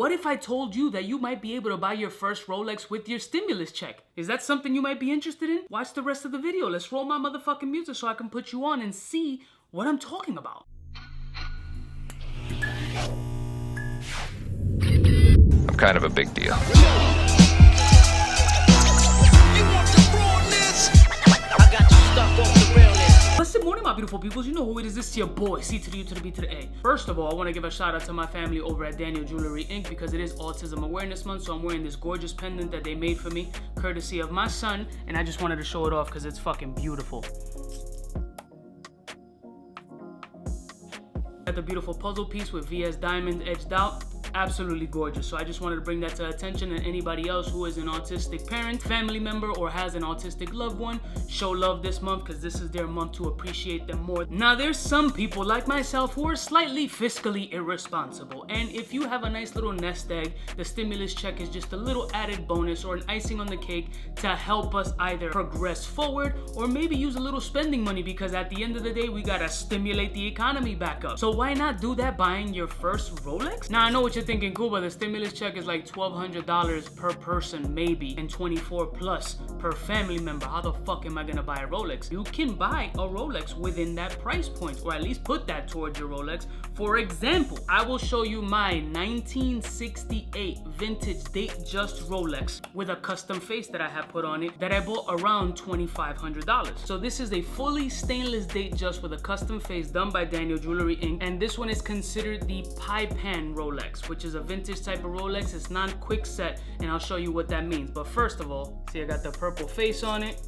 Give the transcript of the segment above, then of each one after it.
What if I told you that you might be able to buy your first Rolex with your stimulus check? Is that something you might be interested in? Watch the rest of the video. Let's roll my motherfucking music so I can put you on and see what I'm talking about. I'm kind of a big deal. Good morning, my beautiful peoples. You know who it is. This is your boy, C to the U to the B to the A. First of all, I want to give a shout out to my family over at Daniel Jewelry Inc. because it is Autism Awareness Month, so I'm wearing this gorgeous pendant that they made for me, courtesy of my son, and I just wanted to show it off because it's fucking beautiful. Got the beautiful puzzle piece with VS diamonds edged out. Absolutely gorgeous. So I just wanted to bring that to attention, and anybody else who is an autistic parent, family member, or has an autistic loved one, show love this month because this is their month to appreciate them more. Now there's some people like myself who are slightly fiscally irresponsible, and if you have a nice little nest egg, the stimulus check is just a little added bonus or an icing on the cake to help us either progress forward or maybe use a little spending money, because at the end of the day we gotta stimulate the economy back up. So why not do that buying your first Rolex? Now I know what you're thinking, Cuba, the stimulus check is like $1,200 per person maybe, and $24 plus per family member. How the fuck am I gonna buy a Rolex? You can buy a Rolex within that price point, or at least put that towards your Rolex. For example, I will show you my 1968 vintage date just Rolex with a custom face that I have put on it that I bought around $2,500. So this is a fully stainless date just with a custom face done by Daniel Jewelry Inc. And this one is considered the pie pan Rolex, which is a vintage type of Rolex. It's not quick set, and I'll show you what that means. But first of all, see, I got the purple face on it,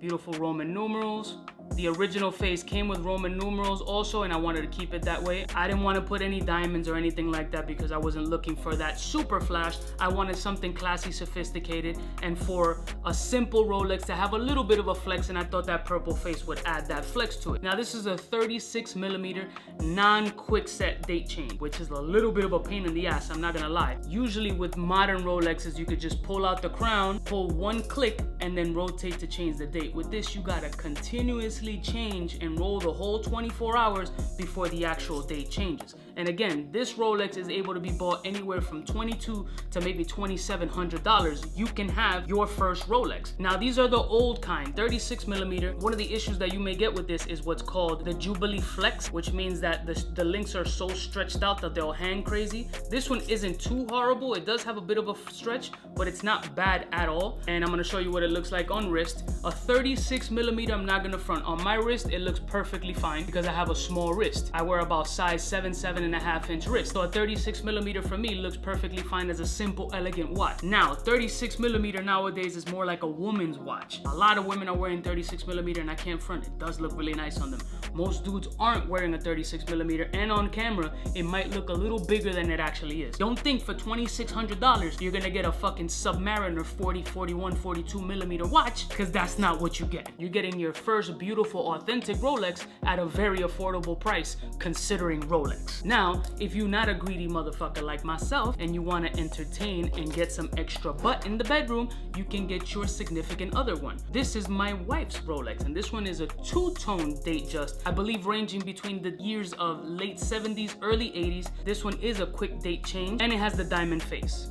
beautiful Roman numerals. The original face came with Roman numerals also, and I wanted to keep it that way. I didn't want to put any diamonds or anything like that because I wasn't looking for that super flash. I wanted something classy, sophisticated, and for a simple Rolex to have a little bit of a flex, and I thought that purple face would add that flex to it. Now this is a 36mm non-quick set date change, which is a little bit of a pain in the ass, I'm not gonna lie. Usually with modern Rolexes, you could just pull out the crown, pull one click, and then rotate to change the date. With this, you gotta continuously change and roll the whole 24 hours before the actual date changes. And again, this Rolex is able to be bought anywhere from $2,200 to maybe $2,700. You can have your first Rolex. Now these are the old kind, 36mm. One of the issues that you may get with this is what's called the Jubilee Flex, which means that the links are so stretched out that they'll hang crazy. This one isn't too horrible. It does have a bit of a stretch, but it's not bad at all. And I'm gonna show you what it looks like on wrist. A 36mm, I'm not gonna front. On my wrist, it looks perfectly fine because I have a small wrist. I wear about size 7.5 inch wrist. So a 36mm for me looks perfectly fine as a simple, elegant watch. Now, 36mm nowadays is more like a woman's watch. A lot of women are wearing 36mm, and I can't front. It does look really nice on them. Most dudes aren't wearing a 36mm, and on camera, it might look a little bigger than it actually is. Don't think for $2,600, you're gonna get a fucking Submariner 40, 41, 42mm watch, because that's not what you get. You're getting your first beautiful, authentic Rolex at a very affordable price, considering Rolex. Now, if you're not a greedy motherfucker like myself, and you wanna entertain and get some extra butt in the bedroom, you can get your significant other one. This is my wife's Rolex, and this one is a two-tone date just, I believe ranging between the years of late 70s, early 80s. This one is a quick date change, and it has the diamond face.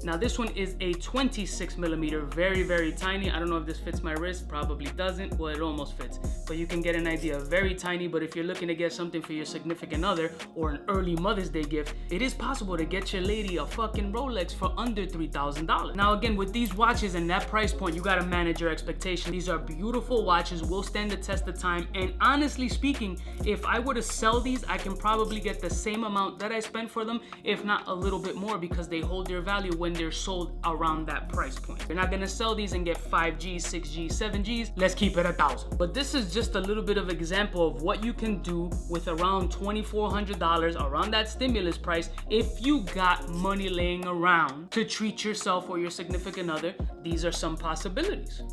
Now this one is a 26mm, very, very tiny. I don't know if this fits my wrist, probably doesn't. Well, it almost fits, but you can get an idea. Very tiny, but if you're looking to get something for your significant other or an early Mother's Day gift, it is possible to get your lady a fucking Rolex for under $3,000. Now again, with these watches and that price point, you gotta manage your expectations. These are beautiful watches, will stand the test of time, and honestly speaking, if I were to sell these, I can probably get the same amount that I spent for them, if not a little bit more, because they hold their value when they're sold around that price point. You're not gonna sell these and get 5Gs, 6Gs, 7Gs. Let's keep it 1,000. But this is just a little bit of example of what you can do with around $2,400, around that stimulus price, if you got money laying around to treat yourself or your significant other. These are some possibilities.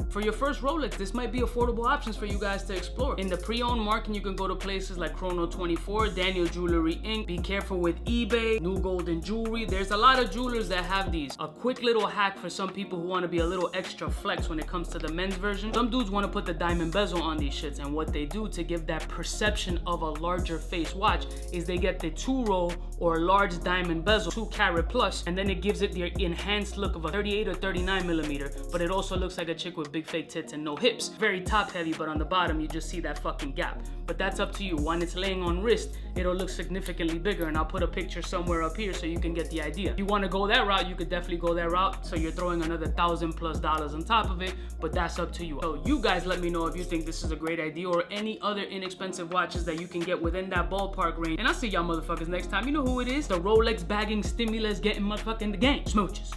For your first Rolex, this might be affordable options for you guys to explore. In the pre-owned market, you can go to places like Chrono24, Daniel Jewelry Inc. Be careful with eBay, New Golden Jewelry. There's a lot of jewelers that have these. A quick little hack for some people who want to be a little extra flex when it comes to the men's version. Some dudes want to put the diamond bezel on these shits, and what they do to give that perception of a larger face watch is they get the 2-roll or large diamond bezel, 2-carat plus, and then it gives it the enhanced look of a 38 or 39 millimeter, but it also looks like a chick with big fake tits and no hips. Very top heavy, but on the bottom you just see that fucking gap. But that's up to you. When it's laying on wrist, it'll look significantly bigger, and I'll put a picture somewhere up here so you can get the idea. If you want to go that route, you could definitely go that route, so you're throwing another $1,000+ on top of it, but that's up to you. So you guys let me know if you think this is a great idea or any other inexpensive watches that you can get within that ballpark range. And I'll see y'all motherfuckers next time. You know who it is? The Rolex bagging stimulus getting motherfucking the game. Smooches.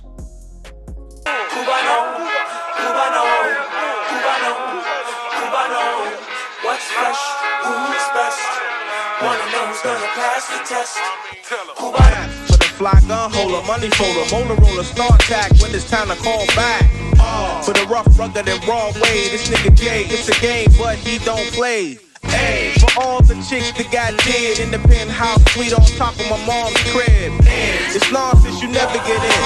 CUBAKNOW, what's fresh, who's best, wanna know who's gonna pass the test. CUBAKNOW. For the fly gun holder, money folder, motor roller, start tack when it's time to call back. For the rough, rugged, and raw way, this nigga Jay, it's a game, but he don't play. Ay, for all the chicks that got dead in the penthouse suite on top of my mom's crib. It's nonsense, you never get in.